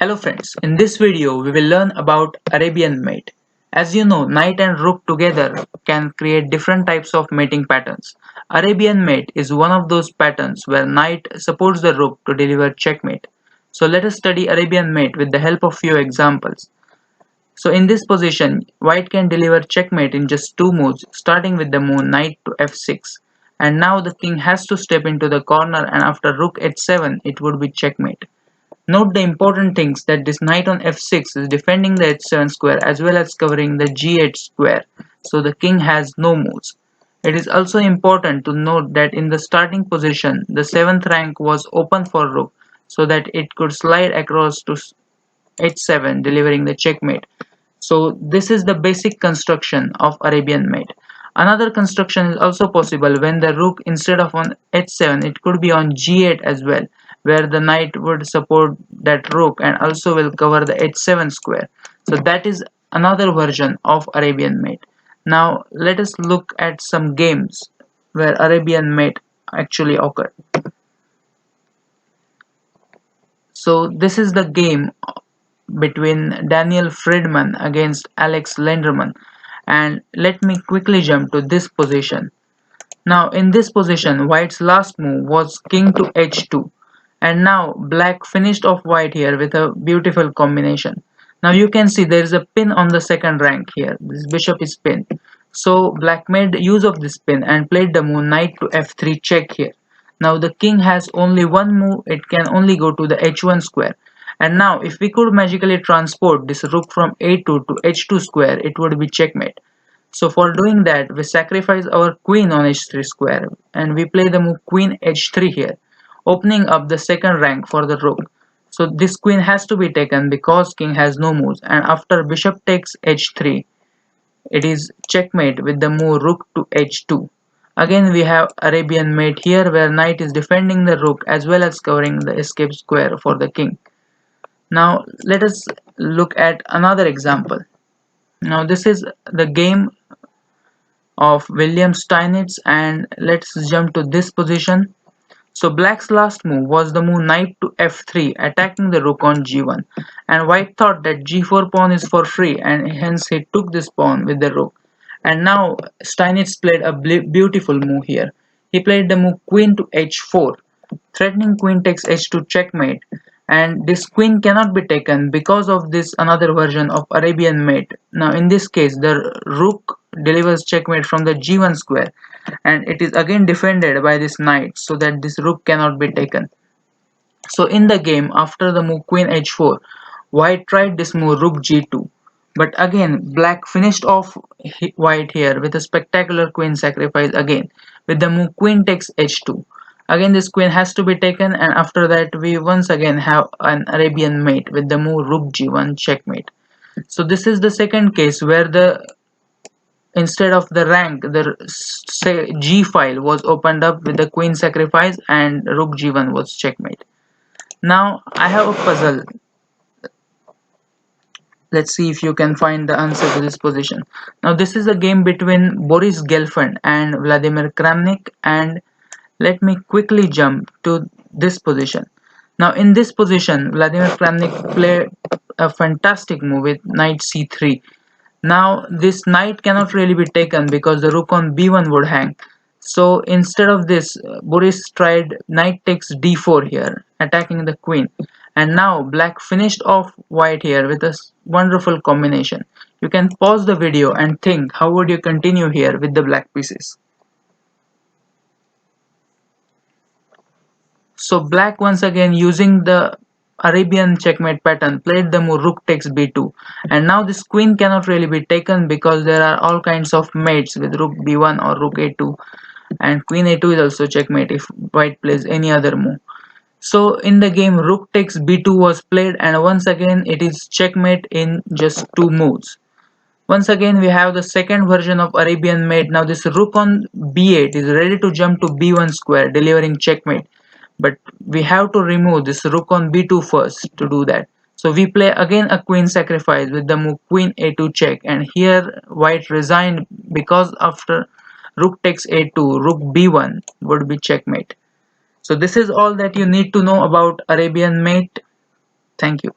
Hello friends, in this video we will learn about Arabian mate. As you know, knight and rook together can create different types of mating patterns. Arabian mate is one of those patterns where knight supports the rook to deliver checkmate. So let us study Arabian mate with the help of few examples. So in this position, white can deliver checkmate in just two moves, starting with the move knight to f6. And now the king has to step into the corner, and after rook h7 it would be checkmate. Note the important things that this knight on f6 is defending the h7 square as well as covering the g8 square, so the king has no moves. It is also important to note that in the starting position, the 7th rank was open for rook so that it could slide across to h7 delivering the checkmate. So this is the basic construction of Arabian mate. Another construction is also possible when the rook instead of on h7 it could be on g8 as well, where the knight would support that rook and also will cover the h7 square. So that is another version of Arabian mate. Now let us look at some games where Arabian mate actually occurred. So this is the game between Daniel Friedman against Alex Lenderman, and let me quickly jump to this position. Now in this position white's last move was king to h2, and now black finished off white here with a beautiful combination. Now you can see there is a pin on the second rank here, this bishop is pinned. So black made use of this pin and played the move knight to f3 check here. Now the king has only one move, it can only go to the h1 square. And now if we could magically transport this rook from a2 to h2 square, it would be checkmate. So for doing that, we sacrifice our queen on h3 square and we play the move queen h3 here, opening up the second rank for the rook. So this queen has to be taken because king has no moves, and after bishop takes h3, it is checkmate with the move rook to h2. Again we have Arabian mate here where knight is defending the rook as well as covering the escape square for the king. Now let us look at another example. Now this is the game of William Steinitz, and let's jump to this position. So black's last move was the move knight to f3 attacking the rook on g1, and white thought that g4 pawn is for free and hence he took this pawn with the rook. And now Steinitz played a beautiful move here. He played the move queen to h4, threatening queen takes h2 checkmate, and this queen cannot be taken because of this another version of Arabian mate. Now in this case the rook delivers checkmate from the g1 square, and it is again defended by this knight so that this rook cannot be taken. So in the game after the move queen h4, white tried this move rook g2, but again black finished off white here with a spectacular queen sacrifice again with the move queen takes h2. Again this queen has to be taken, and after that we once again have an Arabian mate with the move rook g1 checkmate. So this is the second case where the instead of the rank the say g file was opened up with the queen sacrifice and rook g1 was checkmate. Now I have a puzzle. Let's see if you can find the answer to this position. Now this is a game between Boris Gelfand and Vladimir Kramnik, and let me quickly jump to this position. Now in this position Vladimir Kramnik played a fantastic move with knight c3. Now this knight cannot really be taken because the rook on b1 would hang. So instead of this, Boris tried knight takes d4 here, attacking the queen. And now black finished off white here with a wonderful combination. You can pause the video and think how would you continue here with the black pieces. So black once again using the Arabian checkmate pattern played the move rook takes b2, and now this queen cannot really be taken because there are all kinds of mates with rook b1 or rook a2, and queen a2 is also checkmate if white plays any other move. So in the game rook takes b2 was played, and once again it is checkmate in just two moves. Once again we have the second version of Arabian mate. Now this rook on b8 is ready to jump to b1 square delivering checkmate, but we have to remove this rook on b2 first to do that. So we play again a queen sacrifice with the move queen a2 check, and here white resigned because after rook takes a2 rook b1 would be checkmate. So this is all that you need to know about Arabian mate. Thank you.